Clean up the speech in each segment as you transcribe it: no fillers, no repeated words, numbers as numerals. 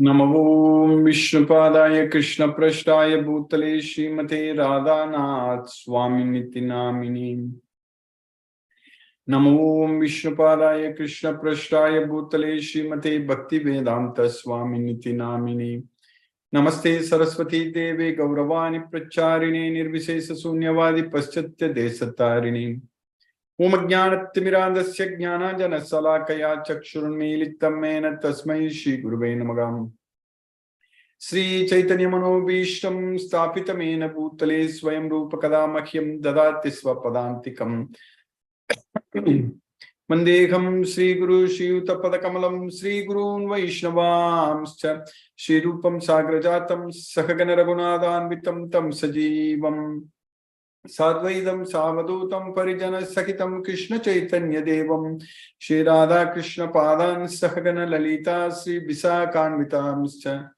Namo Vishnupadaya Krishna Prashtaya Bhutale Srimate Radhanath Swami Niti Namini. Namo Vishnupadaya Krishna Prashtaya Bhutale Srimate Bhakti Vedanta Swami Niti Namini. Namaste Saraswati Devi Gauravani Pracharini Nirvisesa Sunyavadi Paschatya Desatarini. Om Jnanatimirandasya Jnananjana Salakaya Chakshurunmilitam Mena Tasmai Shri Gurave Namah. Sri Chaitanya Manobhishtam Sthapitamena Bhutale Swayam Rupa Kadamahyam Dadati Swapadantikam Mandeham Sri Guru Shri Yuta Padakamalam Sri Gurun Vaishnavamscha Shri Rupam Sagrajatam Sakagana Raghunathanvitam Tam Sajivam Sadvaidam Savadutam Parijana Sakitam Krishna Chaitanya Devam Shri Radha Krishna Padan Sakagana Lalita Sri Visakanvitamscha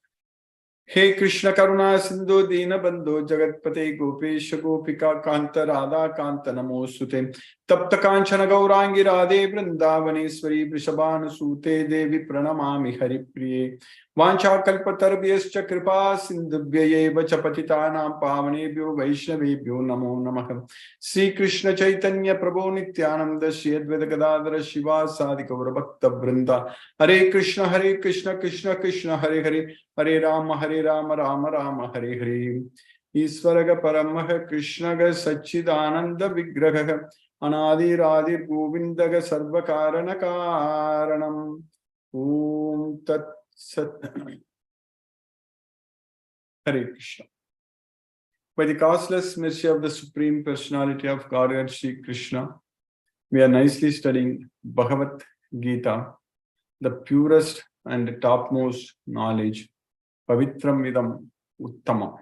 He Krishna Karuna Sindhu Dina Bandhu Jagatpate Gopesha Gopika Kanta Radha Kanta Namosute Tapta Kanchana Gaurangi Radhe Vrindavaneshwari Vrishabhanu Sute Devi Pranamami Haripriye Vancha Kalpatarbyascha Kripa Sindhubhyaye Chapatitanam Pavanebhyo Vaishnavebhyo Namo Namaha Sri Krishna Chaitanya Prabhu Nityananda Shri Advaita Gadadhara Shiva Sadika Bhakta Vrinda Hare Krishna Krishna Krishna Hare Hare Hare Rama Rama Rama Hare Hare Isvaraga Paramaha Krishnaga Sachidananda Vigraha Anadi Radhir Govindaga Sarvakarana Karanam Om Tat Sat Hare Krishna. By the causeless mercy of the Supreme Personality of Godhead Shri Krishna, we are nicely studying Bhagavad Gita, the purest and topmost knowledge. Pavitram Vidam Uttama.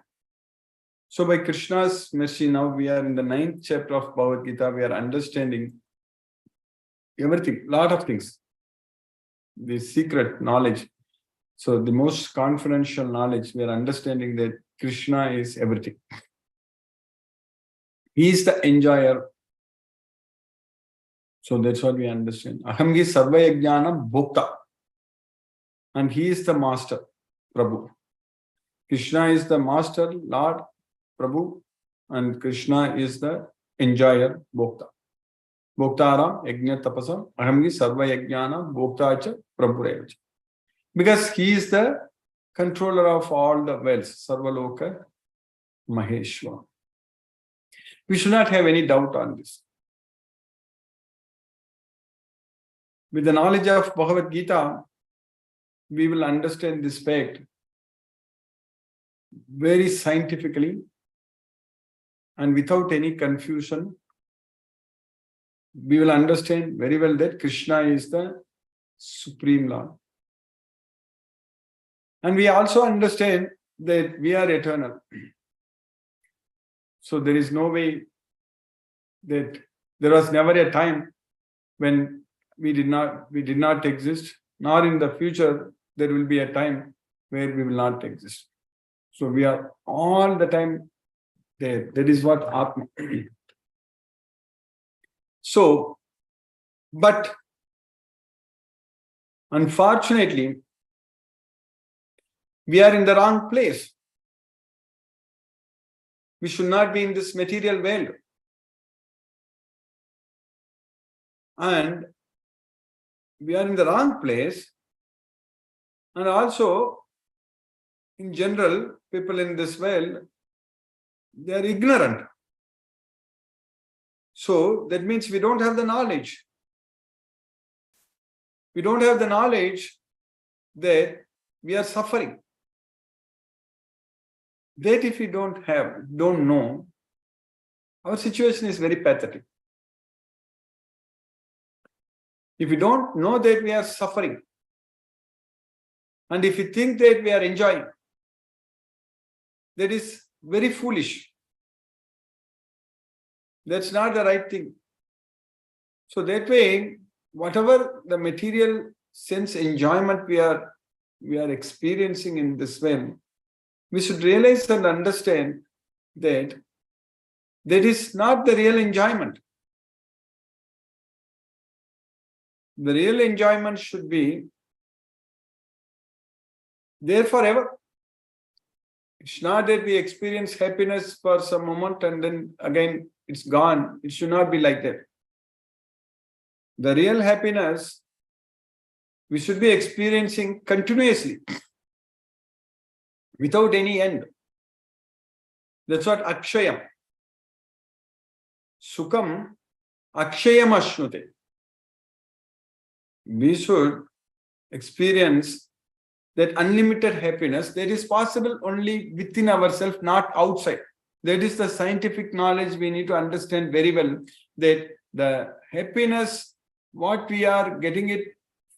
So by Krishna's mercy, now we are in the 9th chapter of Bhagavad Gita. We are understanding everything, lot of things. The secret knowledge. So the most confidential knowledge, we are understanding that Krishna is everything. He is the enjoyer. So that's what we understand. Ahamgi Sarvayajnana Bhokta. And he is the master. Prabhu. Krishna is the master, Lord, Prabhu, and Krishna is the enjoyer, Bhokta. Bhoktaram, Yajna Tapasa, Ahamgi Sarva Yajnana, Bhoktacha, Prabhurevacha. Because he is the controller of all the wells, Sarvaloka Maheshwara. We should not have any doubt on this. With the knowledge of Bhagavad Gita, we will understand this fact very scientifically and without any confusion. We will understand very well that Krishna is the Supreme Lord. And we also understand that we are eternal. So there is no way that there was never a time when we did not exist, nor in the future there will be a time where we will not exist. So we are all the time there. That is what Atma. So, but unfortunately, we are in the wrong place. We should not be in this material world. And we are in the wrong place. And also, in general, people in this world, they are ignorant. So that means we don't have the knowledge. We don't have the knowledge that we are suffering. That if we don't know, our situation is very pathetic. If we don't know that we are suffering, and if we think that we are enjoying, that is very foolish. That's not the right thing. So that way, whatever the material sense enjoyment we are experiencing in this way, we should realize and understand that that is not the real enjoyment. The real enjoyment should be there forever. It's not that we experience happiness for some moment and then again it's gone. It should not be like that. The real happiness we should be experiencing continuously, without any end. That's what Akshayam. Sukham Akshayam Ashnute. We should experience that unlimited happiness that is possible only within ourselves, not outside. That is the scientific knowledge we need to understand very well, that the happiness, what we are getting it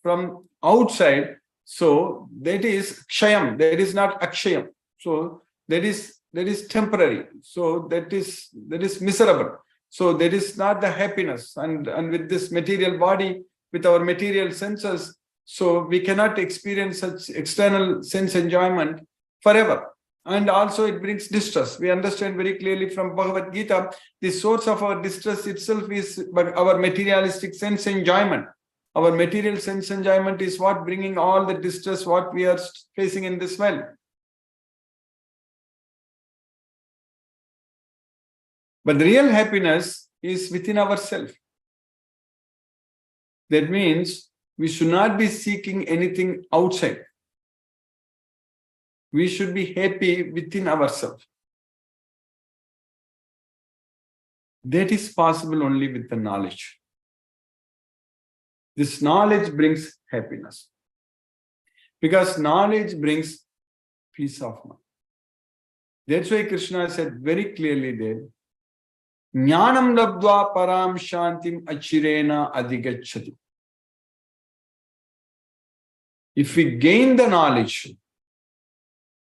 from outside, so that is Kshayam, that is not Akshayam. So that is temporary. So that is miserable. So that is not the happiness. And with this material body, with our material senses, so we cannot experience such external sense enjoyment forever. And also it brings distress. We understand very clearly from Bhagavad Gita, the source of our distress itself is our materialistic sense enjoyment. Our material sense enjoyment is what bringing all the distress what we are facing in this world. But the real happiness is within ourselves. That means we should not be seeking anything outside. We should be happy within ourselves. That is possible only with the knowledge. This knowledge brings happiness. Because knowledge brings peace of mind. That's why Krishna said very clearly there, Jnanam labdva param shantim achirena adhigacchati. If we gain the knowledge,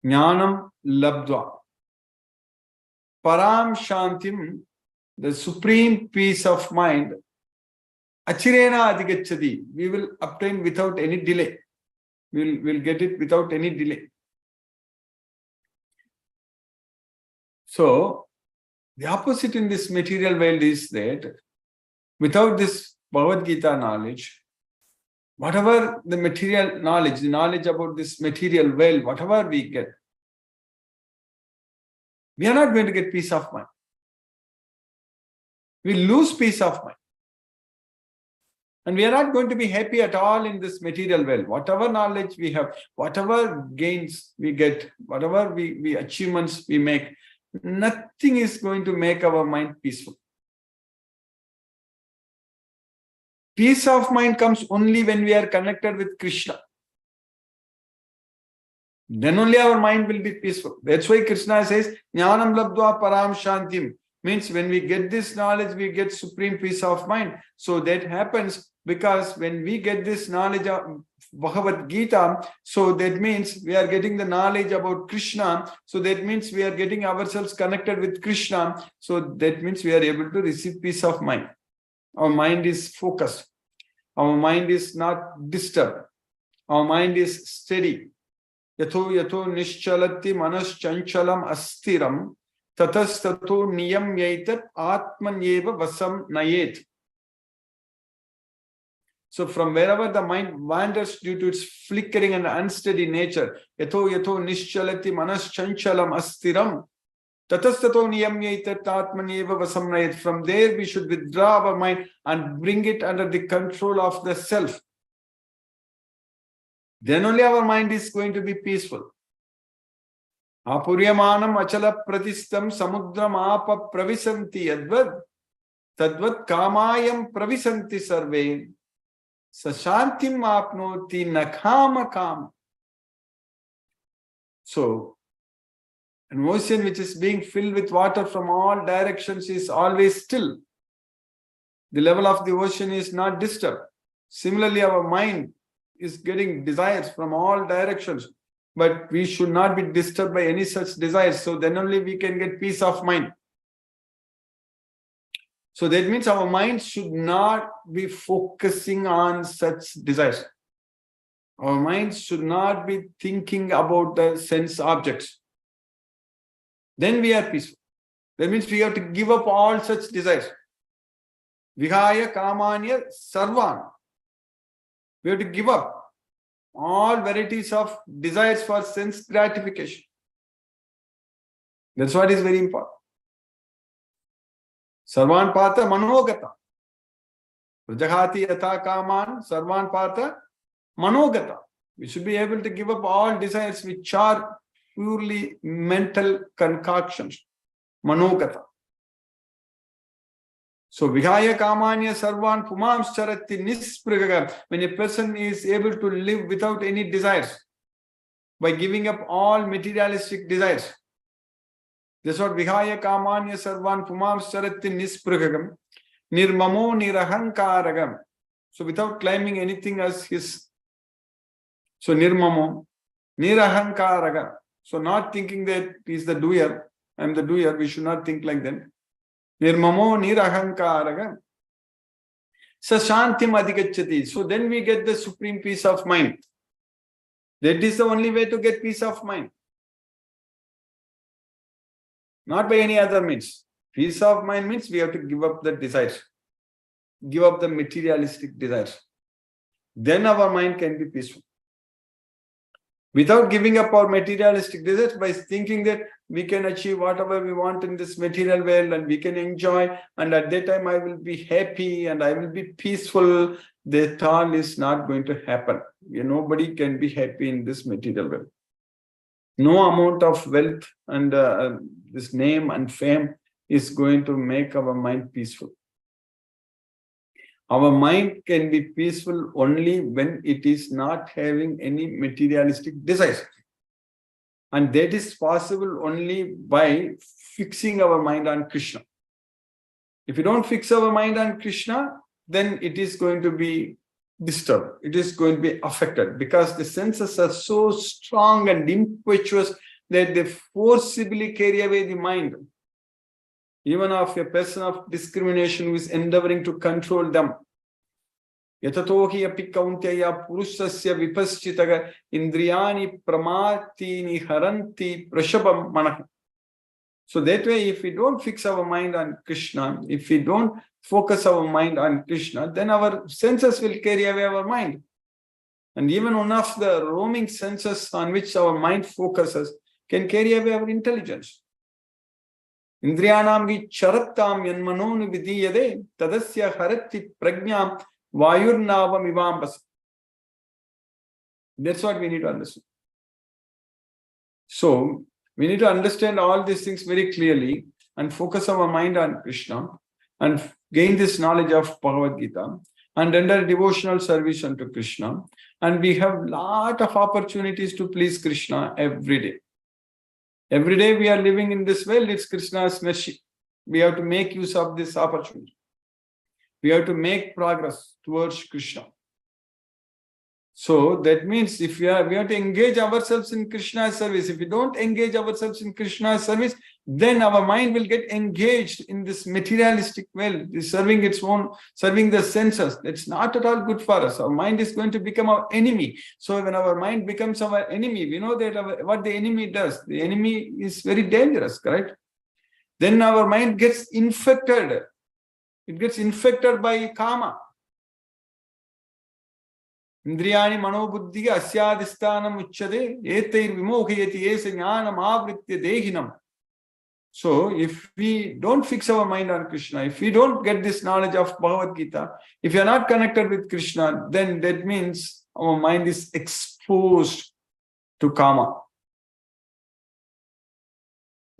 Jnanam labdva param shantim, the supreme peace of mind, achirena adhigacchati, we will obtain without any delay. We'll get it without any delay. So, the opposite in this material world is that without this Bhagavad Gita knowledge, whatever the material knowledge, the knowledge about this material world, whatever we get, we are not going to get peace of mind. We lose peace of mind. And we are not going to be happy at all in this material world. Whatever knowledge we have, whatever gains we get, whatever we achievements we make, nothing is going to make our mind peaceful. Peace of mind comes only when we are connected with Krishna. Then only our mind will be peaceful. That's why Krishna says, Jnanam labdva param shantim. Means when we get this knowledge, we get supreme peace of mind. So that happens because when we get this knowledge of Bhagavad Gita, so that means we are getting the knowledge about Krishna. So that means we are getting ourselves connected with Krishna. So that means we are able to receive peace of mind. Our mind is focused. Our mind is not disturbed. Our mind is steady. Yatho nischalati manas chanchalam astiram tatastato niyam yaitat atmanyeva vasam nayet. So from wherever the mind wanders due to its flickering and unsteady nature, yatho nischalati manas chanchalam astiram tatastato niyam yaitat atmanyeva vasam nayet. From there we should withdraw our mind and bring it under the control of the self. Then only our mind is going to be peaceful. Apuryamanam achala pratistam samudram apa pravisanti yadvad tadvat kamayam pravisanti sarve sashantim apnoti nakama kam. So, an ocean which is being filled with water from all directions is always still. The level of the ocean is not disturbed. Similarly, our mind is getting desires from all directions, but we should not be disturbed by any such desires. So then only we can get peace of mind. So that means our mind should not be focusing on such desires. Our mind should not be thinking about the sense objects. Then we are peaceful. That means we have to give up all such desires. Vihaya kamanya sarvan. We have to give up all varieties of desires for sense gratification. That's what is very important. Sarvan Pata Manogata. Prajahati Yatha Kaman Sarvan Pata Manogata. We should be able to give up all desires which are purely mental concoctions. Manogata. So Vihaya Kamanya Sarvan Pumams Charati Nispragaga. When a person is able to live without any desires, by giving up all materialistic desires. That's what Vihaya Kamanya Sarvan Pumams Charati Nispragagam. Nirmamo Nirahankaragam. So without claiming anything as his. So Nirmamo Nirahankaragam. So not thinking that he is the doer, I am the doer, we should not think like that. Nirmamo Nirahankaragam. Sashantim Adhigachati. So then we get the supreme peace of mind. That is the only way to get peace of mind. Not by any other means. Peace of mind means we have to give up the desires. Give up the materialistic desires. Then our mind can be peaceful. Without giving up our materialistic desires, by thinking that we can achieve whatever we want in this material world and we can enjoy, and at that time I will be happy and I will be peaceful, that all is not going to happen. Nobody can be happy in this material world. No amount of wealth and this name and fame is going to make our mind peaceful. Our mind can be peaceful only when it is not having any materialistic desires. And that is possible only by fixing our mind on Krishna. If we don't fix our mind on Krishna, then it is going to be disturbed. It is going to be affected because the senses are so strong and impetuous that they forcibly carry away the mind. Even of a person of discrimination who is endeavoring to control them. Yatatohi api kauntya purusasya vipaschitaga indriyani pramatini haranti prashabam manah. So that way, if we don't fix our mind on Krishna, if we don't focus our mind on Krishna, then our senses will carry away our mind. And even one of the roaming senses on which our mind focuses can carry away our intelligence. Indriyanam gi charattam yanmanonu vidiyade tadasya harati prajnam vayurnavam ivambas. That's what we need to understand. So, we need to understand all these things very clearly and focus our mind on Krishna and gain this knowledge of Bhagavad Gita and render devotional service unto Krishna. And we have a lot of opportunities to please Krishna every day. Every day we are living in this world, it's Krishna's mercy. We have to make use of this opportunity. We have to make progress towards Krishna. So that means if we have to engage ourselves in Krishna's service. If we don't engage ourselves in Krishna's service, then our mind will get engaged in this materialistic world, serving the senses. It's not at all good for us. Our mind is going to become our enemy. So when our mind becomes our enemy, we know that what the enemy does. The enemy is very dangerous, correct? Then our mind gets infected. It gets infected by karma. Indriyani manobuddhiga asyadisthanam uchyade etair vimohayati esa jnanam avritya dehinam. So if we don't fix our mind on Krishna, if we don't get this knowledge of Bhagavad Gita, if we are not connected with Krishna, then that means our mind is exposed to karma.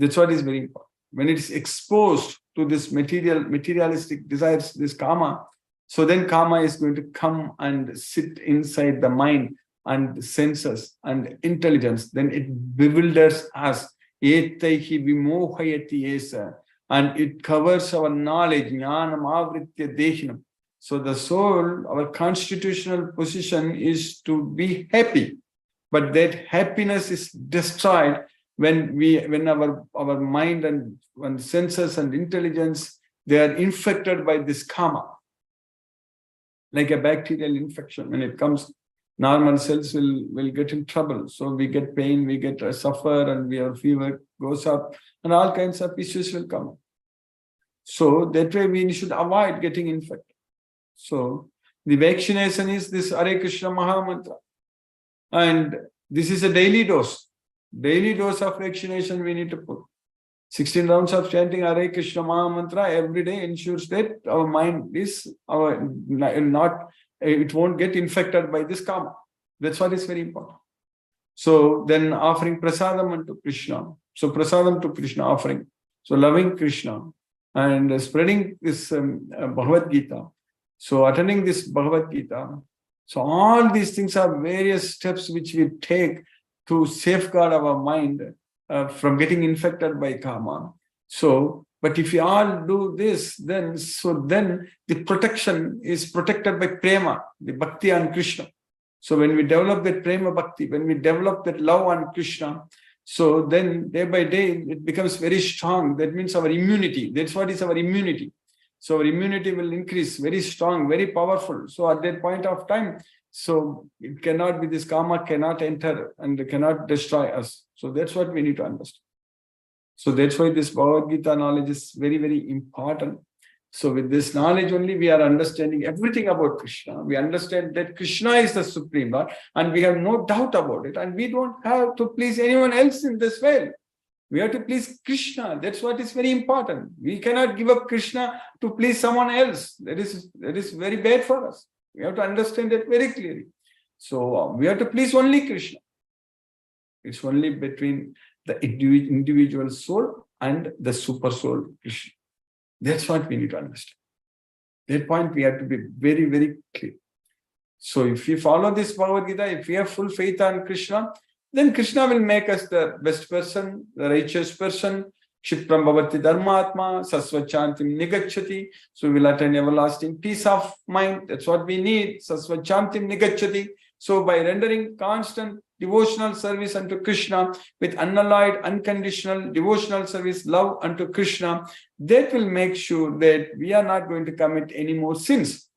That's what is very important. When it is exposed to this materialistic desires, this karma, so then karma is going to come and sit inside the mind and senses and intelligence. Then it bewilders us. Etaihi vimohayati esa. And it covers our knowledge. Jnanam avritya dehinam. So the soul, our constitutional position is to be happy. But that happiness is destroyed when our mind and senses and intelligence, they are infected by this karma. Like a bacterial infection, when it comes, normal cells will get in trouble. So we get pain, we get suffer, and our fever goes up, and all kinds of issues will come. So that way we should avoid getting infected. So the vaccination is this Hare Krishna Maha Mantra. And this is a daily dose. Daily dose of vaccination we need to put. 16 rounds of chanting Hare Krishna Maha Mantra every day ensures that our mind is it won't get infected by this karma. That's what is very important. So then offering prasadam unto Krishna. So prasadam to Krishna offering. So loving Krishna and spreading this Bhagavad Gita. So attending this Bhagavad Gita. So all these things are various steps which we take to safeguard our mind from getting infected by karma. So, but if we all do this, then the protection is protected by prema, the bhakti on Krishna. So when we develop that prema bhakti, when we develop that love on Krishna, so then day by day it becomes very strong. That means our immunity. That's what is our immunity. So our immunity will increase, very strong, very powerful. So at that point of time, so it cannot be, this karma cannot enter and cannot destroy us. So that's what we need to understand. So that's why this Bhagavad Gita knowledge is very, very important. So with this knowledge only, we are understanding everything about Krishna. We understand that Krishna is the Supreme Lord and we have no doubt about it. And we don't have to please anyone else in this world. We have to please Krishna. That's what is very important. We cannot give up Krishna to please someone else. That is very bad for us. We have to understand that very clearly. So we have to please only Krishna. It's only between the individual soul and the super soul Krishna. That's what we need to understand. That point we have to be very, very clear. So if we follow this Bhagavad Gita, if we have full faith on Krishna, then Krishna will make us the best person, the righteous person. Kshipram bhavati dharmatma, sasvachantim nigacchati. So we will attain everlasting peace of mind. That's what we need. Sasvachantim nigacchati. So by rendering constant devotional service unto Krishna with unalloyed, unconditional devotional service, love unto Krishna, that will make sure that we are not going to commit any more sins.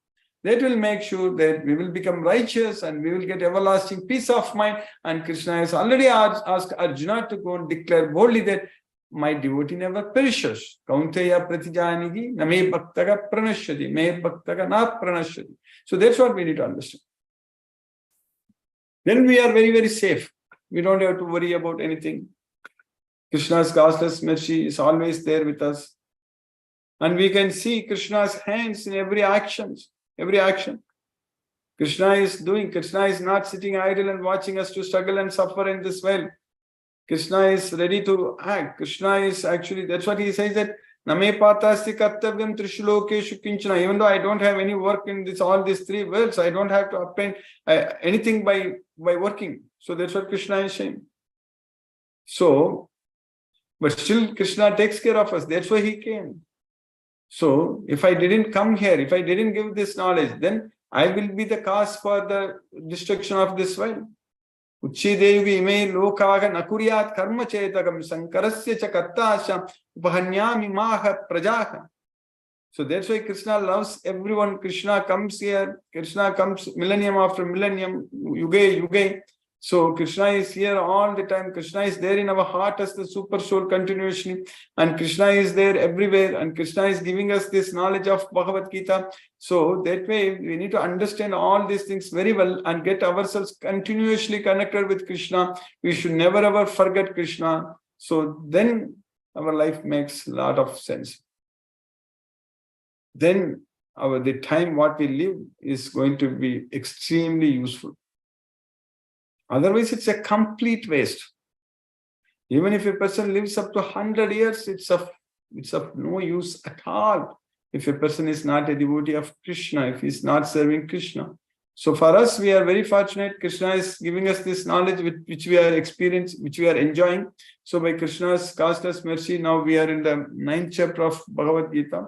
That will make sure that we will become righteous and we will get everlasting peace of mind. And Krishna has already asked Arjuna to go and declare boldly that my devotee never perishes. Kaunteya pratijanigi na me bhaktaga pranashyati, me bhaktaga na pranashyati. So that's what we need to understand. Then we are very, very safe. We don't have to worry about anything. Krishna's causeless mercy is always there with us. And we can see Krishna's hands in every action. Every action. Krishna is not sitting idle and watching us to struggle and suffer in this world. Krishna is ready to act. Krishna is actually, that's what he says, that Name patasti kartavyam trishulokeshu kinchana. Even though I don't have any work in all these three worlds, I don't have to obtain anything by working. So that's what Krishna is saying. So, but still Krishna takes care of us. That's why he came. So if I didn't come here, if I didn't give this knowledge, then I will be the cause for the destruction of this world. Uchidevi ime lokaga nakuryat karma chetagam sankarasya cha kartasya upahanyami maha prajaha. So that's why Krishna loves everyone. Krishna comes here. Krishna comes millennium after millennium, yuge yuge. So Krishna is here all the time. Krishna is there in our heart as the super soul continuously. And Krishna is there everywhere. And Krishna is giving us this knowledge of Bhagavad Gita. So that way we need to understand all these things very well and get ourselves continuously connected with Krishna. We should never ever forget Krishna. So then our life makes a lot of sense. Then the time what we live is going to be extremely useful. Otherwise, it's a complete waste. Even if a person lives up to 100 years, it's of no use at all. If a person is not a devotee of Krishna, if he's not serving Krishna. So for us, we are very fortunate. Krishna is giving us this knowledge which we are experiencing, which we are enjoying. So by Krishna's causeless mercy, now we are in the 9th chapter of Bhagavad Gita.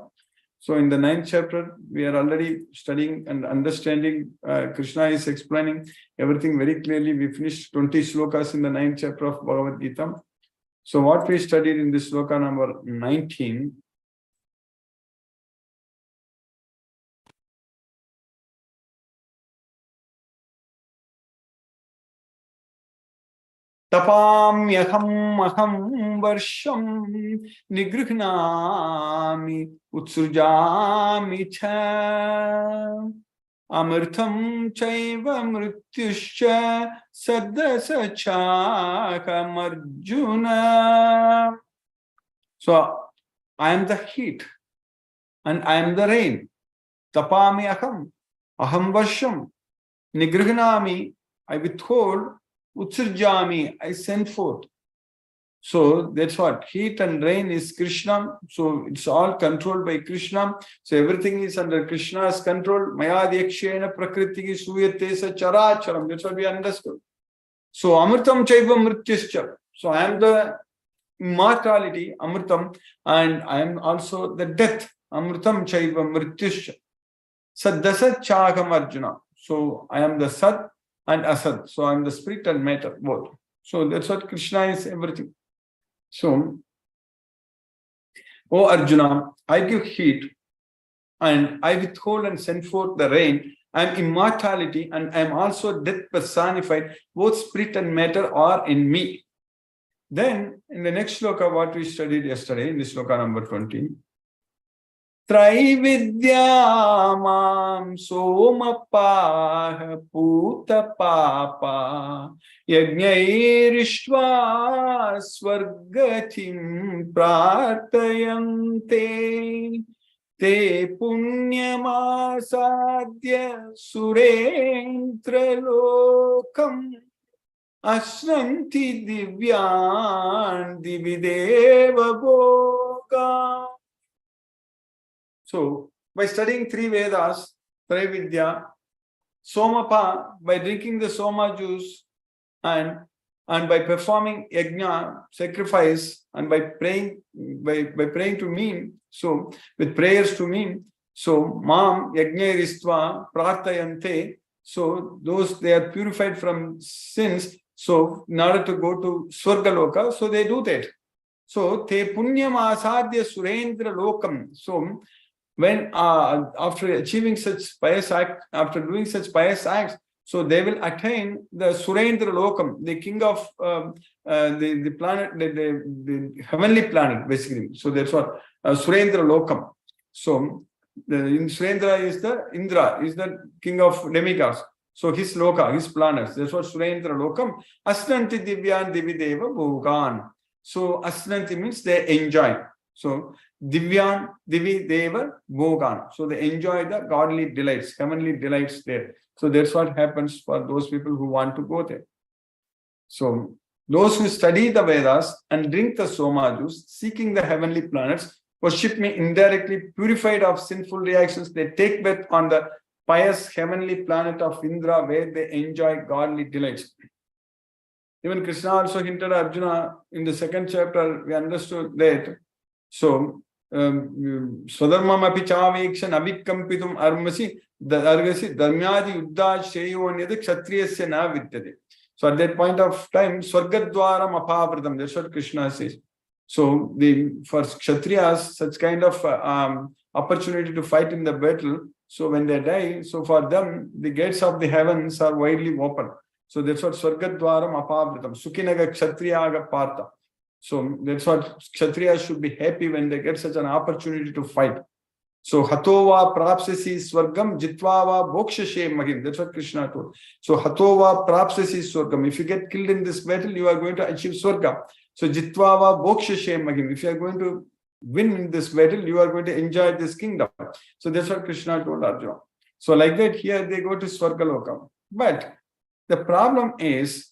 So in the 9th chapter, we are already studying and understanding. Krishna is explaining everything very clearly. We finished 20 shlokas in the 9th chapter of Bhagavad Gita. So what we studied in this shloka number 19. Tapamyaham aham varsham nigrihnami utsujami cha Amritam chaiva mrityuscha saddasa chakam Arjuna. So I am the heat and I am the rain. Tapami aham vasham, nigrhanami, I withhold, utsirjami, I send forth. So that's what heat and rain is Krishna. So it's all controlled by Krishna. So everything is under Krishna's control. Mayadhyakshena prakriti suyate sa characharam. That's what we understood. So amritam chaiva mrityuscha. So I am the immortality, amritam, and I am also the death, amritam chaiva mrityuscha. Saddasat chakam Arjuna. So I am the Sat and Asad. So I am the spirit and matter, both. So that's what Krishna is, everything. So, O Arjuna, I give heat and I withhold and send forth the rain. I am immortality and I am also death personified. Both spirit and matter are in me. Then, in the next shloka, what we studied yesterday, in this shloka number 20, Traividyamam somapaha puta papa yajnairishva swargatim prartayante te punyamasadya surentra lokam ashranti divyan divideva bhoga. So, by studying three Vedas, Traividya, Somapa, by drinking the Soma juice, and by performing yajna, sacrifice, and by praying to me, so with prayers to me, so Mam Yajnairistva Prartayante, so those they are purified from sins, so in order to go to Swargaloka, so they do that. So Te Punyam Asadya Surendra Lokam. So when after achieving such pious act, after doing such pious acts, so they will attain the Surendra Lokam, the king of the planet, the heavenly planet, basically. So that's what Surendra Lokam. So in Surendra is the Indra, is the king of demigods. So his loka, his planets. That's what Surendra Lokam. Asnanti Divyan Divideva Bhogan. So Asnanti means they enjoy. So Divyan Divi Deva Bhogan. So they enjoy the godly delights, heavenly delights there. So that's what happens for those people who want to go there. So those who study the Vedas and drink the Soma juice, seeking the heavenly planets, worship me indirectly, purified of sinful reactions, they take birth on the pious heavenly planet of Indra, where they enjoy godly delights. Even Krishna also hinted Arjuna in the second chapter, we understood that. So, Swadharmam api chavekshan abhikampitum armasi argasi dharmyadi yuddha shreyo anyada kshatriyasya na vidyate. So at that point of time, Swargadwaram apavritam, that's what Krishna says. So for Kshatriyas, such kind of opportunity to fight in the battle, so when they die, so for them, the gates of the heavens are widely open. So that's what Swargadwaram apavritam, Sukhinaga Kshatriyaga Partha. So that's what Kshatriyas should be happy when they get such an opportunity to fight. So Hatova Prapsasi Swargam Jitvava Bhokshashe Mahim. That's what Krishna told. So Hatova Prapsasi Swargam. If you get killed in this battle, you are going to achieve Swarga. So Jitvava Bhokshashe Mahim. If you are going to win in this battle, you are going to enjoy this kingdom. So that's what Krishna told Arjuna. So like that, here they go to Swargaloka. But the problem is,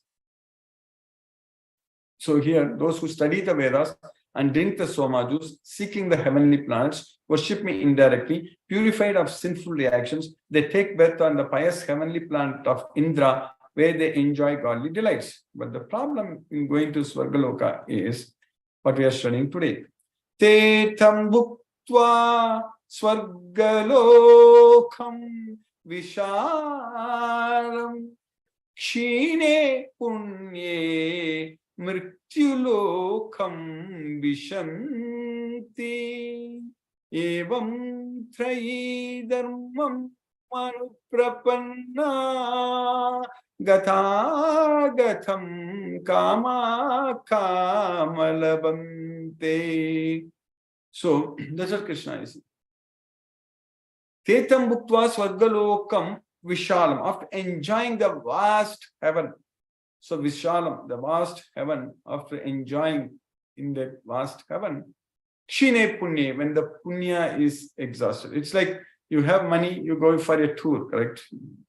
so here, those who study the Vedas and drink the Soma juice, seeking the heavenly planets, worship me indirectly, purified of sinful reactions, they take birth on the pious heavenly planet of Indra, where they enjoy godly delights. But the problem in going to Swargaloka is what we are studying today. Te tam bhuktva swargalokam visharam kshine punye Mrityulokam vishanti evam trayi dharmam manuprapanna gata gatham kama kamalabante. So that's what Krishna is. Tetam bhuktva swargalokam Vishalam, after enjoying the vast heaven. So Vishalam, the vast heaven, after enjoying in that vast heaven, Kshine Punya, when the Punya is exhausted. It's like you have money, you go for a tour, correct?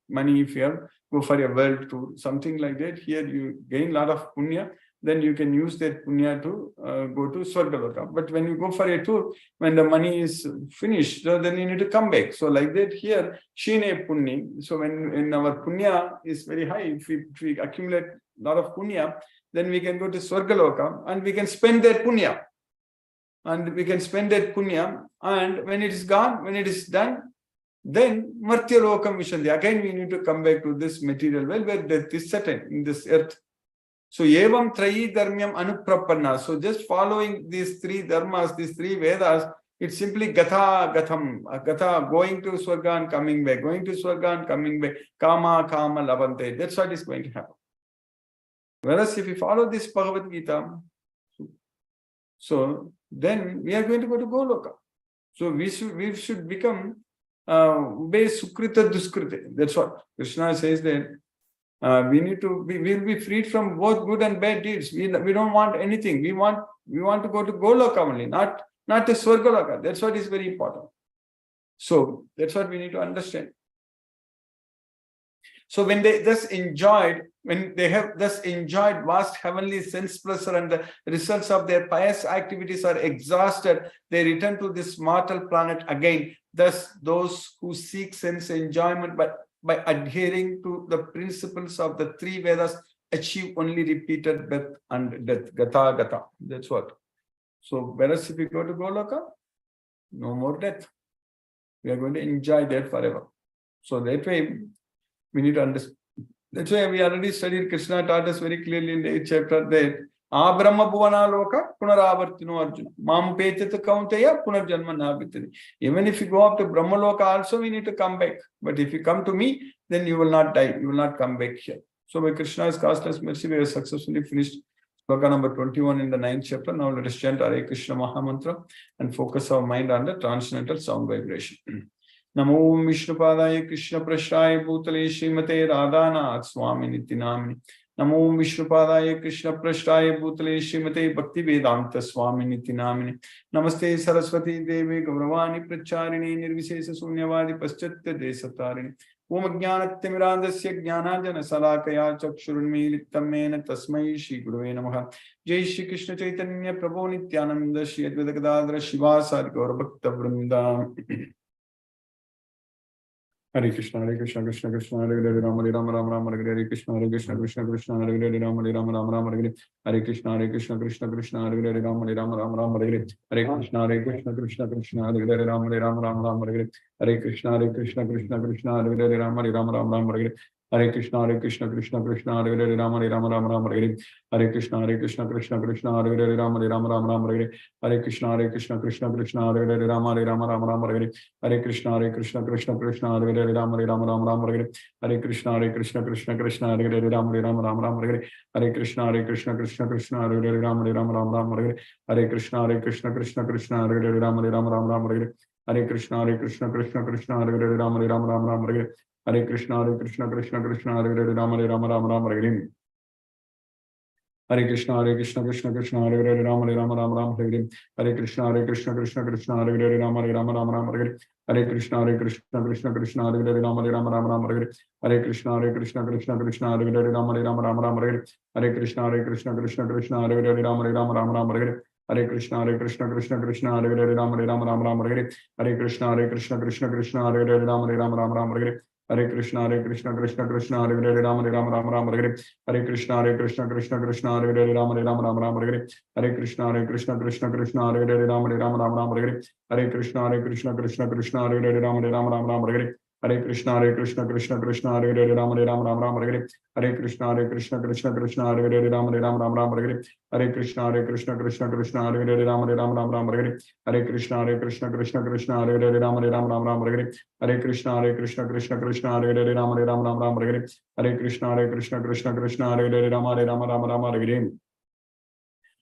Money if you have, go for a world tour, something like that. Here you gain a lot of Punya, then you can use that Punya to go to Swargaloka. But when you go for a tour, when the money is finished, so then you need to come back. So like that here, Shine Punya. So when our Punya is very high, if we accumulate a lot of Punya, then we can go to Swargaloka and we can spend that Punya. And we can spend that Punya, and when it is gone, when it is done, then Martya Lokam Vishanti. Again, we need to come back to this material world where death is certain in this earth. So, Evam Trayi Dharmyam Anuprapanna. So, just following these three dharmas, these three Vedas, it's simply Gatha Gatham. Gatha, going to Swarga and coming back, going to Swarga and coming back. Kama Kama Labante. That's what is going to happen. Whereas if we follow this Bhagavad Gita, so then we are going to go to Goloka. So we should become Ube Sukrita Duskrita. That's what Krishna says that we will be freed from both good and bad deeds. We don't want anything. We want to go to Goloka only, not to Swargaloka. That's what is very important. So that's what we need to understand. So when they have thus enjoyed vast heavenly sense pleasure and the results of their pious activities are exhausted, they return to this mortal planet again. Thus, those who seek sense enjoyment by adhering to the principles of the three Vedas achieve only repeated birth and death. Gatha Gatha. That's what. So, whereas if we go to Goloka, no more death. We are going to enjoy that forever. So that way, we need to understand. That's why we already studied. Krishna taught us very clearly in the 8th chapter that Abrahma Bhuvana Loka Punaravartino Arjuna. Mam Petita Kaunteya Punarjanma Nabhitani. Even if you go up to Brahma Loka also, we need to come back. But if you come to me, then you will not die. You will not come back here. So by Krishna's costless mercy, we have successfully finished sloka number 21 in the 9th chapter. Now let us chant Hare Krishna Mahamantra and focus our mind on the transcendental sound vibration. Namo Vishnupadaya Krishna Prasthaya Bhutale Srimate Radhanath Swami Nitinamini. Namo Vishnupadaya Krishna Prasthaya Bhutale Srimate Bhakti Vedanta Swami Nitinamini. Namaste Saraswati Devi Gauravani Pracharini Nirvisesa Sunyavadi Paschatya Desatarini. Om Jnanatymirandasya Jnanajana Salakaya Chakshurunmilitam Mena Tasmai Shri Gurave Namaha. Jai Shri Krishna Chaitanya Prabhu Nityananda Shri Advaita Gadadhara Shivasari Gaura Bhakta Vrinda. Hare Krishna, Krishna Krishna, Hare Hare, Rama Rama Rama Rama, Hare Krishna, Krishna Krishna, Hare Hare, Rama Rama Rama Rama, Hare Krishna, Krishna Krishna, Hare Hare, Rama Rama Rama Rama, Hare Krishna, Krishna, Hare Hare, Rama Rama Rama Rama, Hare Krishna, Krishna Krishna, Hare Hare, Rama Rama Rama Rama, Hare Krishna, Krishna Krishna, Hare Hare, Rama Rama Rama Rama, Hare Krishna, Krishna Krishna, Hare Hare, Rama Rama Rama Rama, Hare Krishna, Krishna Krishna, Hare Hare, Rama Rama Rama Rama, Hare Krishna, Krishna Krishna, Hare Hare, Rama Rama Rama Rama, Hare Krishna, Krishna Krishna, Hare Hare, Rama Rama Rama Rama, Hare Krishna, Krishna Krishna, Hare Hare, Rama Rama Rama Rama, Hare Krishna, Krishna Krishna, Hare Hare, Rama Rama Rama Rama, Hare Krishna, Krishna Krishna, Hare Hare, Rama Rama Rama Rama, Hare Krishna, Krishna Krishna, Hare Hare, Rama Rama Rama Rama, Hare Krishna, Krishna, Hare Hare, Rama Rama Rama Rama, Hare Krishna, Krishna, Hare Hare, Rama Rama Rama Rama, Hare Krishna, Krishna, Hare Hare, Rama Rama Rama Rama, Hare Krishna, Krishna, Hare Hare, Rama Rama Rama Rama, Hare Krishna, Krishna, Hare Hare, Rama Rama Rama Rama, Hare Krishna, Krishna, Hare Hare, Rama Rama Rama Rama, Hare Krishna, Krishna, Hare Hare, Rama Rama Rama Rama, Hare Krishna, Krishna, Hare Hare, Rama Rama Rama Rama, Hare Krishna, Krishna, Hare Hare, Rama Rama Rama Rama, Hare Krishna, Krishna, Hare Hare, Rama Rama Rama Rama, Hare Krishna, Krishna, Hare Hare, Rama Rama Rama Rama, Hare Krishna, Krishna, Hare Hare, Rama Rama Rama Rama, Hare Krishna, Krishna, Hare Hare, Rama Rama Rama Rama, Hare Krishna, Krishna, Hare Hare, Rama Rama Rama Rama, Hare Krishna, Krishna, Hare Hare, Rama Rama Rama Rama, Hare Krishna, Krishna, Hare Hare, Rama Rama Rama Rama, Hare Krishna, Krishna, Hare Hare, Rama Rama Rama Rama,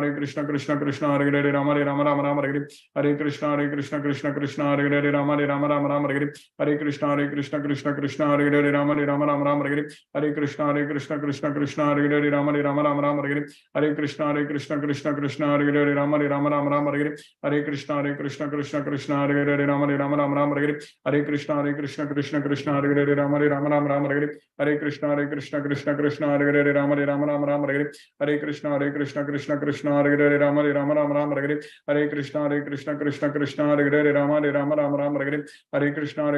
Hare Krishna Krishna Krishna Hare Hare Rama Rama Rama Rama Hare Hare Krishna Krishna Krishna Hare Hare Rama Rama Rama Rama Hare Hare Krishna Krishna Krishna Hare Hare Rama Rama Rama Rama Hare Hare Krishna Krishna Krishna Hare Hare Rama Rama Rama Rama Hare Hare Krishna Krishna Krishna Hare Hare Rama Rama Rama Rama Hare Hare Krishna Krishna Hare Hare Rama Rama Rama Rama Hare Hare Krishna Krishna Hare Hare Rama Rama Rama Rama Hare Hare Krishna Krishna Hare Hare Rama Rama Rama Rama Hare Hare Krishna Krishna Hare Hare Rama Rama Rama Rama Hare Hare Krishna Krishna Hare Hare Rama Rama Rama Rama Hare Hare Krishna Krishna Hare Hare Rama Rama Rama Rama Hare Hare Krishna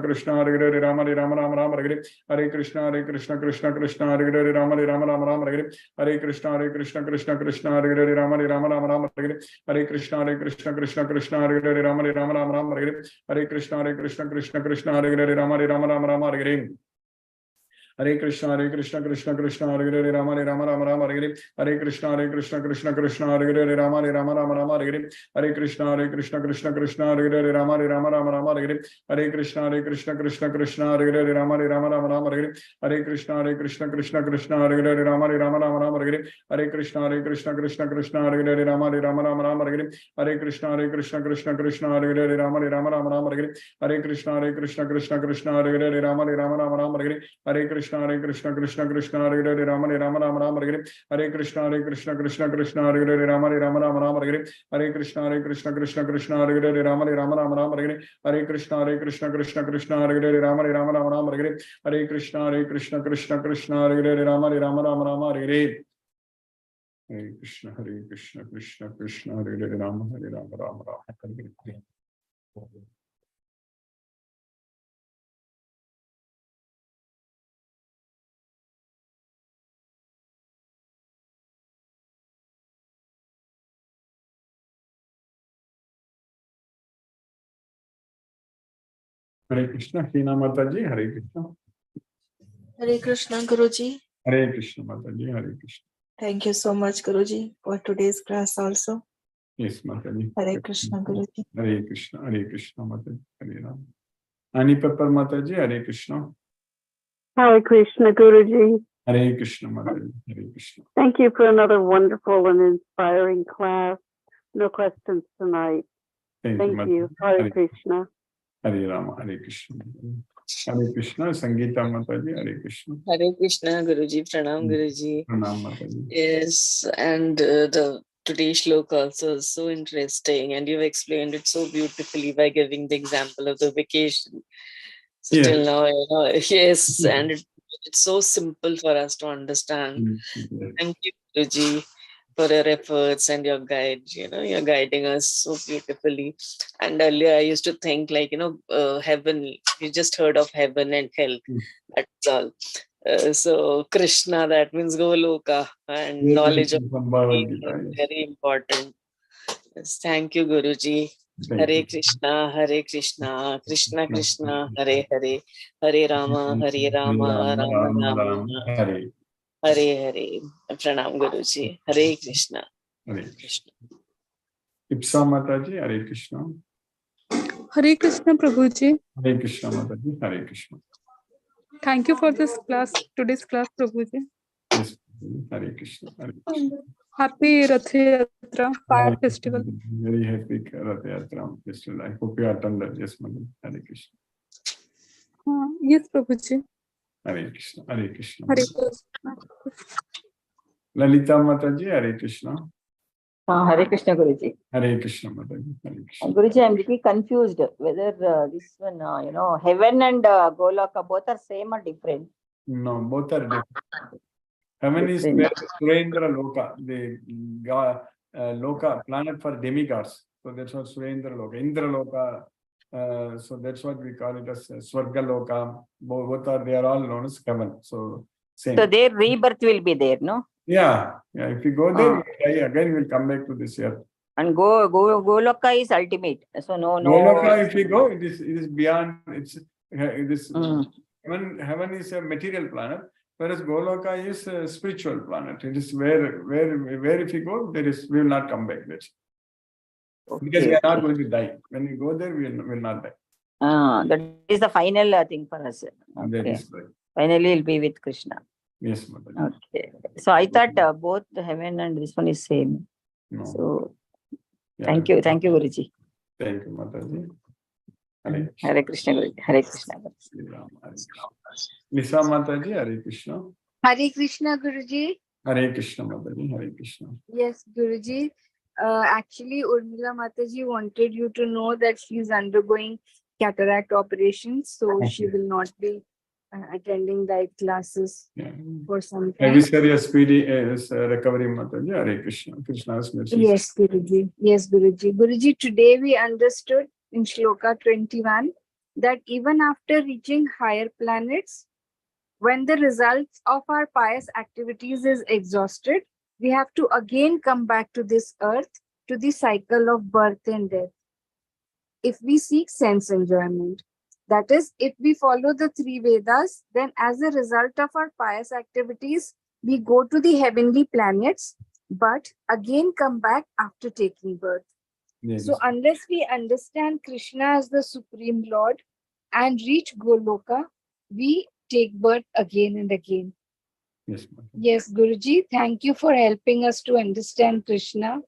Krishna Hare Hare Rama Rama Rama Rama Hare Hare Krishna Krishna Hare Hare Rama Rama Rama Rama Hare Hare Krishna Krishna Hare Hare Rama Rama Rama Rama Hare Hare Krishna Krishna Hare Hare Rama Rama Rama Rama Hare Hare Krishna Krishna Hare Hare Rama Rama Rama Rama Hare Hare Krishna Krishna Hare Hare Rama Rama Rama Rama Hare Hare Krishna Krishna Hare Hare Rama Rama Rama Rama Hare Hare Krishna Krishna Hare Hare Rama Rama Rama Rama Hare Hare Krishna Krishna Hare Hare Rama Rama Rama Rama Hare Hare Krishna Krishna Hare Hare Rama Rama Rama Rama Hare Hare Krishna Krishna Hare Hare Rama Rama Rama Rama Hare Hare Krishna Krishna Hare Hare Rama Rama Rama Rama Hare Hare Krishna Krishna Hare Hare Rama Rama Rama Rama Hare Hare Krishna Krishna Hare Hare Rama Rama Rama Rama Hare Hare Krishna Krishna Hare Hare Rama Rama Rama Rama Hare Hare Krishna Krishna Hare Hare Rama Rama Rama Rama Hare Hare Krishna Krishna Hare Hare Rama Rama Rama Rama Hare Hare Krishna Krishna Hare Hare Rama Rama Rama Hare Hare Krishna, Hina Mataji, Hare Krishna. Hare Krishna, Guruji. Hare Krishna Mataji, Hare Krishna. Thank you so much, Guruji, for today's class also. Yes, Mataji. Hare Krishna, Guruji. Hare Krishna Mataji, Hare Ram. Ani Pepper Mataji, Hare Krishna. Hare Krishna, Guruji. Hare Krishna Mataji, Hare Krishna. Thank you for another wonderful and inspiring class. No questions tonight. Thank you. Hare Krishna. Hare Rama, Hare Krishna. Hare Krishna, Sangeeta Mataji, Hare Krishna. Hare Krishna, Guruji. Pranam, Guruji. Pranam Mataji. Yes, and the today's shloka also is so interesting, and you've explained it so beautifully by giving the example of the vacation. So Yeah. till now, yes, and it's so simple for us to understand. Yes. Thank you, Guruji, for your efforts and your guide. You're guiding us so beautifully. And earlier I used to think like, heaven, you just heard of heaven and hell. That's all. So Krishna, that means Goloka, and Yes, knowledge of Bhagavad Gita, yes. very important. Yes, thank you, Guruji. Thank Hare you. Krishna, Hare Krishna, Krishna Krishna, Hare Hare, Hare Rama, Hare Rama, Rama Rama, Hare. Hare Hare. Pranam, Guruji. Hare Krishna. Hare Krishna. Ipsa Mataji, Hare Krishna. Hare Krishna, Prabhuji. Hare Krishna Mataji, Hare Krishna. Thank you for this class, today's class, Prabhuji. Yes, Hare Krishna. Hare Krishna. Happy Rath Yatra Fire Festival. Very happy Rath Yatra festival. I hope you attended. Yes, Madam. Hare Krishna. Yes, Prabhuji. Hare Krishna. Hare Krishna. Hare Krishna. Lalita Mataji, Hare Krishna. Hare Krishna, Guruji. Hare Krishna Mataji. Hare Krishna. Guruji, I'm little confused whether this one, heaven and Goloka both are same or different. No, both are different. Heaven is where Surendra Loka, the Loka, planet for demigods. So that's what Surendra Loka, Indra Loka. So that's what we call it as Swarga Loka. They are all known as heaven. So same. So their rebirth will be there, no? Yeah. If you go there, again we'll come back to this earth. And Goloka is ultimate. So no. Goloka, if you go, it is beyond. Heaven is a material planet, whereas Goloka is a spiritual planet. It is where if you go, we will not come back. That's because we are not going to die. When we go there, we will not die. That is the final thing for us. That Okay. is right. Finally, we'll be with Krishna. Yes, Mother. Okay. So I thought both heaven and this one is same. No. So Yeah. thank you, Guruji. Thank you, Mataji. Hare Krishna, Guruji. Hare Krishna. Nisa Mataji, Hare Krishna. Hare Krishna, Guruji. Hare Krishna, Mataji. Hare Krishna. Yes, Guruji. Actually, Urmila Mataji wanted you to know that she is undergoing cataract operations, so Okay. she will not be attending diet classes for some I time. wish her a speedy recovery, Mataji. Hare Krishna. Krishna's message. Yes, Guruji. Yes, Guruji. Guruji, today we understood in Shloka 21 that even after reaching higher planets, when the results of our pious activities is exhausted, we have to again come back to this earth, to the cycle of birth and death. If we seek sense enjoyment, that is, if we follow the three Vedas, then as a result of our pious activities, we go to the heavenly planets, but again come back after taking birth. Yes. So unless we understand Krishna as the Supreme Lord and reach Goloka, we take birth again and again. Yes, Mataji. Yes, Guruji, thank you for helping us to understand Krishna.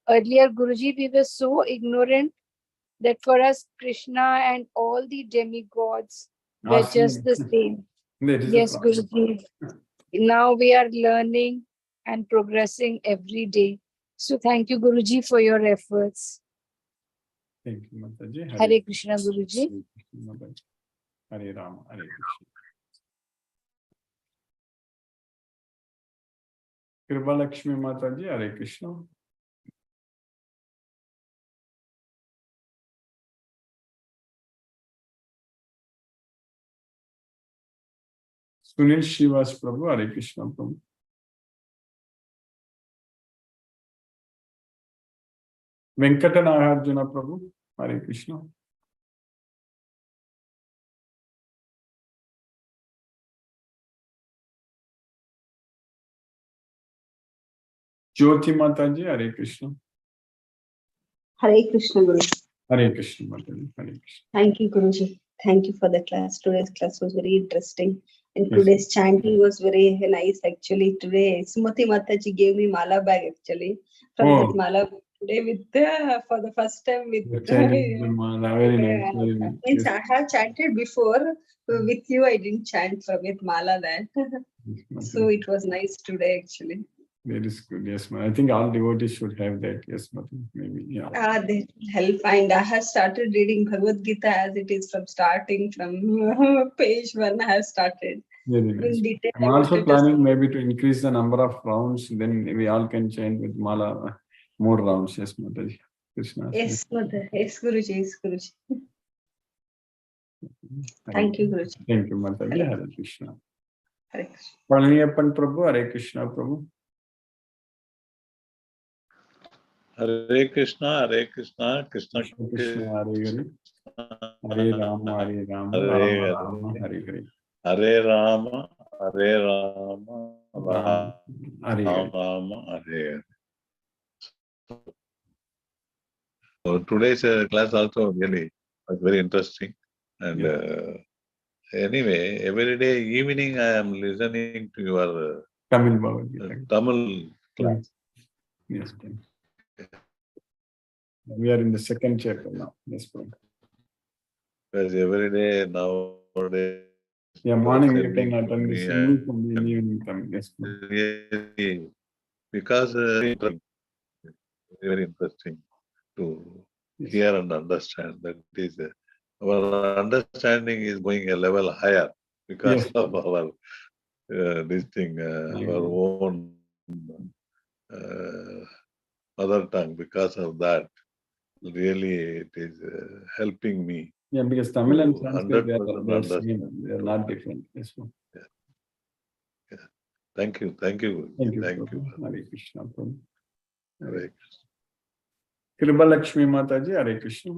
Earlier, Guruji, we were so ignorant that for us, Krishna and all the demigods were Awesome. just the same. That is Yes, the problem. Guruji. Now we are learning and progressing every day. So thank you, Guruji, for your efforts. Thank you, Mataji. Hare Krishna, Guruji. Mataji. Hare Rama, Hare Krishna. Kripa Lakshmi Mataji, Hare Krishna. Sunil Shivas Prabhu, Hare Krishna Prabhu. Venkata Nagarjuna Prabhu, Hare Krishna. Jyoti Mataji, Hare Krishna. Hare Krishna, Guru. Hare Krishna Mataji, Hare Krishna. Thank you, Guruji. Thank you for the class. Today's class was very interesting. And Yes. today's chanting was very nice, actually. Today, Sumati Mataji gave me mala bag, actually. From that mala bag today, with for the first time, with Chanting the mala, very nice, very nice. means Yes. I have chanted before. With you, I didn't chant with mala that. Yes, So it was nice today, actually. that is good. Yes, ma'am. I think all devotees should have that. Yes, ma'am. Maybe. Yeah. That will help. And I have started reading Bhagavad Gita as it is from starting from page 1. I have started. Very nice. In detail, I'm also planning maybe to increase the number of rounds. Then we all can chant with mala more rounds. Yes, Mataji. Krishna. Yes, Mother. Yes, Guruji. Yes, Guruji. Thank you, Guruji. Thank you, Mataji. Hare Krishna. Hare Krishna. Palaniappan Prabhu, Hare Krishna Prabhu. Hare Krishna, Krishna Krishna Krishna, Hare Hare. Hare Rama, Hare Rama, Hare Rama Rama, Hare Hare. Hare Rama, Hare Rama, Rama Hare Hare. Rama, Hare. So today's class also really was very interesting. And anyway, every day evening I am listening to your Tamil Bhagavad Gita. Tamil class. Yes, thank you. We are in the second chapter now. Yes, Prabhu. Because every day nowadays. Yeah, morning you can attend this evening from the evening Tamil. Yes, Prabhu. Really, because very interesting to hear and understand. That is, our understanding is going a level higher because of our this thing, our own mother tongue. Because of that, really, it is helping me. Yeah, because Tamil and to Sanskrit, they 100% are same. They are not different. Yes, Prabhu. Yeah. Thank you. Thank you. Thank you. Thank you. Prabhu. Hare Krishna Prabhu. Hare Krishna. Kripa Lakshmi Mataji, Hare Krishna.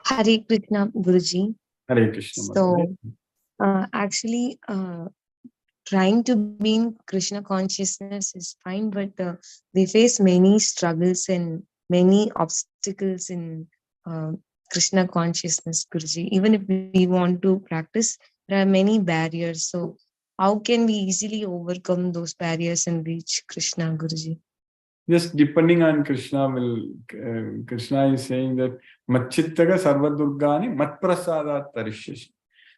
Hare Krishna, Guruji. Hare Krishna Mataji. So, actually, trying to be in Krishna consciousness is fine, but we face many struggles and many obstacles in Krishna consciousness, Guruji. Even if we want to practice, there are many barriers. So how can we easily overcome those barriers and reach Krishna, Guruji? Just depending on Krishna Krishna is saying that Machittaga Sarvadurgani Matprasadat Tarishashi.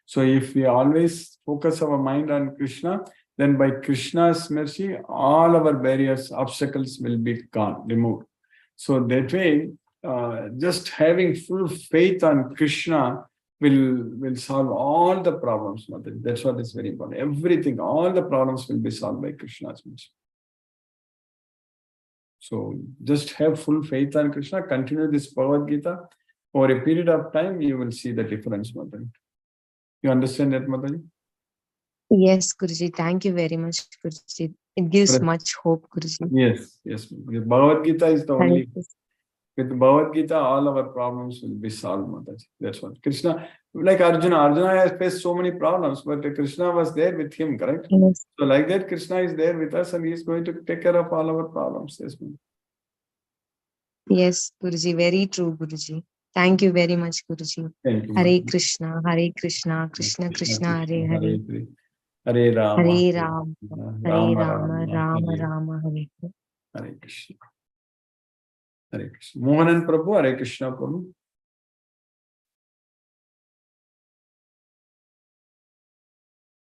So if we always focus our mind on Krishna, then by Krishna's mercy, all our barriers, obstacles will be gone, removed. So that way, just having full faith on Krishna will solve all the problems. That's what is very important. Everything, all the problems will be solved by Krishna's mercy. So just have full faith on Krishna, continue this Bhagavad Gita. Over a period of time, you will see the difference, Mataji. You understand that, Mataji? Yes, Guruji. Thank you very much, Guruji. It gives much hope, Guruji. Yes, yes. Bhagavad Gita is the only. With Bhagavad Gita, all our problems will be solved, Mataji. That's what. Krishna, like Arjuna. Arjuna has faced so many problems, but Krishna was there with him, correct? Yes. So like that, Krishna is there with us and he is going to take care of all our problems. Yes, yes, Guruji. Very true, Guruji. Thank you very much, Guruji. Thank you, Hare Krishna, Hare Krishna, Krishna Krishna, Hare Hare. Hare Rama, Hare Rama, Hare Rama, Rama Hare Rama, Hare Hare. Hare Krishna. Hare Krishna. Mohanan Prabhu, Hare Krishna Prabhu.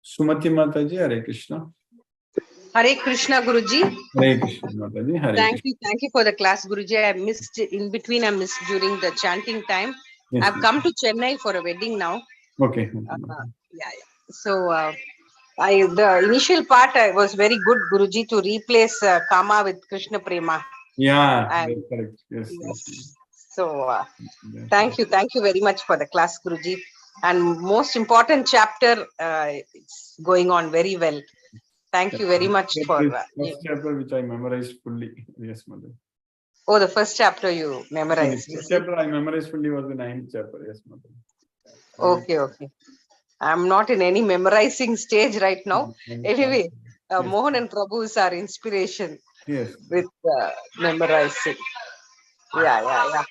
Sumati Mataji, Hare Krishna. Hare Krishna, Guruji. Hare Krishna Mataji, Hare Thank you for the class, Guruji. I missed in between. I missed during the chanting time. Yes, I've come to Chennai for a wedding now. Okay. Yeah. So the initial part was very good, Guruji, to replace Kama with Krishna Prema. Yeah, that's correct. Yes. So thank you very much for the class, Guruji. And most important chapter, it's going on very well. Thank you very much for first chapter which I memorized fully. Yes, Mother. Oh, the first chapter you memorized. The first chapter I memorized fully was the 9th chapter. Yes, Mother. Okay. I'm not in any memorizing stage right now. Anyway, Mohan and Prabhu is our inspiration. Yes. With memorizing. Yeah.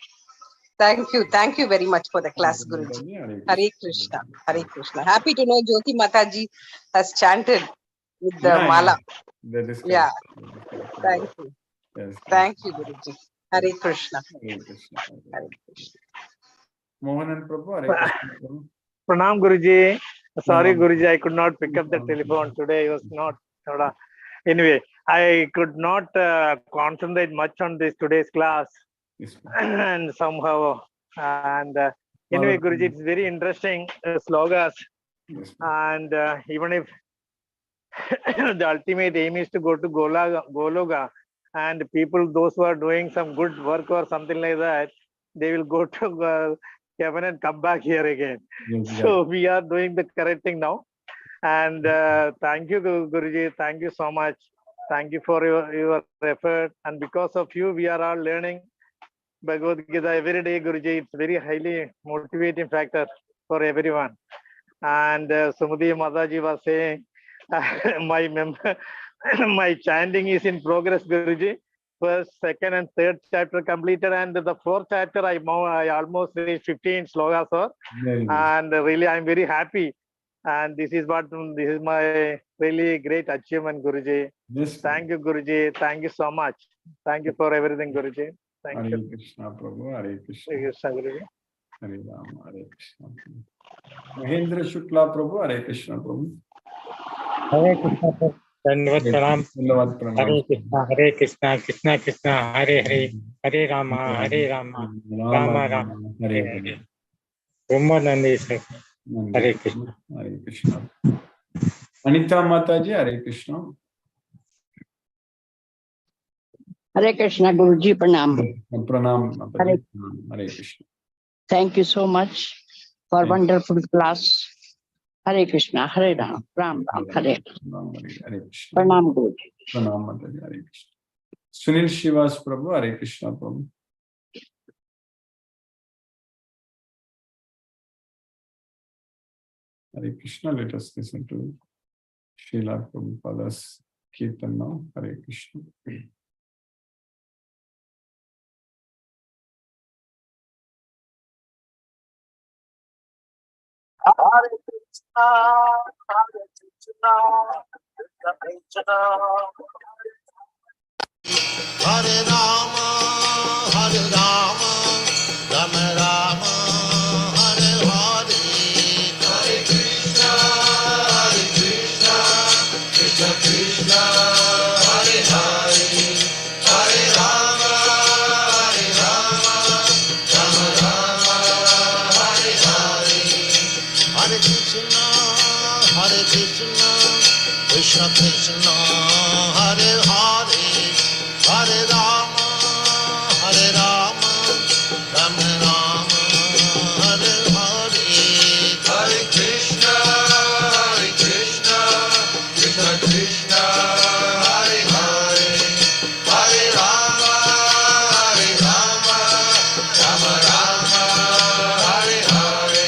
Thank you very much for the class, Guruji. Hare Krishna. Hare Krishna. Happy to know Jyoti Mataji has chanted with the mala. That is correct. Yeah. Thank you. Yes. Thank you, Guruji. Hare Krishna. Hare Krishna. Hare Krishna. Mohan and Prabhu, Hare Krishna. Pranam, Guruji. Sorry, Guruji, I could not pick up the telephone today. I was not. Anyway, I could not concentrate much on this today's class. And somehow, anyway, Guruji, it's very interesting slogas. And even if the ultimate aim is to go to Gologa, and people, those who are doing some good work or something like that, they will go to heaven and come back here again. So we are doing the correct thing now. And thank you, Guruji. Thank you so much. Thank you for your effort. And because of you, we are all learning Bhagavad Gita every day, Guruji. It's very highly motivating factor for everyone. And Sumati Mataji was saying, my chanting is in progress, Guruji. First, second, and third chapter completed, and the fourth chapter I almost reached 15 slogas. And really, I'm very happy. And this is my really great achievement, Guruji. Yes. Thank you, Guruji. Thank you so much. Thank you for everything, Guruji. Thank you. Hare Krishna, Prabhu. Hare Krishna. Hare Krishna, Guruji. Hare Rama, Hare Krishna. Mahendra Shukla, Prabhu. Hare Krishna, Prabhu. Hare Krishna, Prabhu. Hare Krishna, Hare Krishna, Krishna Krishna, Hare Hare, Hare Rama, Rama Rama, Hare Hare. Hare Krishna. Hare Krishna. Anita Mataji, Hare Krishna. Hare Krishna, Guruji, Pranam. Pranam, Mataji. Hare Krishna. Thank you so much for wonderful class. Hare Krishna, Hare Ram, Ram Ram, Hare Krishna. Pranam, Guruji. Pranam, Mataji. Hare Krishna. Sunil Shivas, Prabhu. Hare Krishna, Prabhu. Hare Krishna. Let us listen to Srila Prabhupada's Kirtan now. Hare Krishna. Hare Krishna, Hare Krishna, Krishna Krishna, Hare Rama, Hare Rama, Rama Rama, Hare Hare, Hare Krishna, Krishna Krishna, Hare Hare, Hare Rama, Rama Rama, Hare Hare, Hare Krishna, Krishna Krishna, Hare Hare, Hare Rama, Rama Rama, Hare Hare, Hare Krishna, Krishna Krishna, Hare Hare, Hare Rama, Rama Rama, Hare Hare,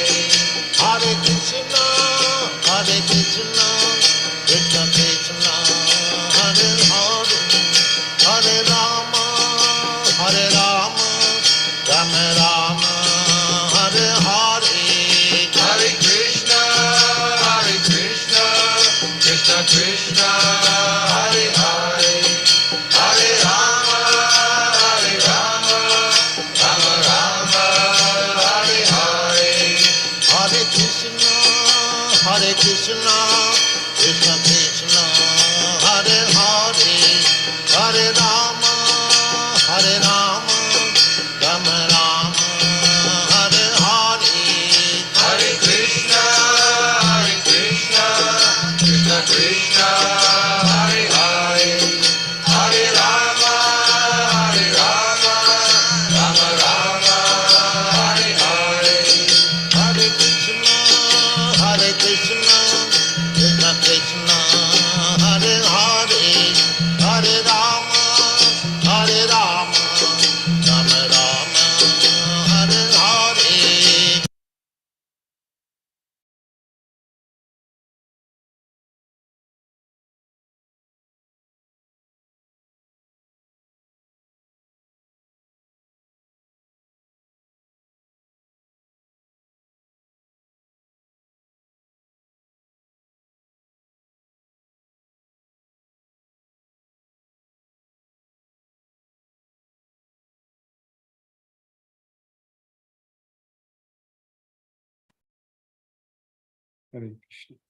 Hare Krishna, Krishna Krishna, Hare Hare, Hare Rama, Rama Rama, Hare Hare, Hare Krishna, Krishna Krishna, Hare Hare, Hare Rama, Rama Rama, Hare Hare, Hare Krishna, Krishna Krishna, Hare Hare, Hare Rama, Rama Rama, Hare Hare, Hare Krishna, Krishna Krishna, Hare Hare, Hare Rama, Rama Rama, Hare Hare, Hare Krishna, Krishna Krishna, Hare Hare, Hare Rama, Rama Rama, Hare Hare. Hare Krishna.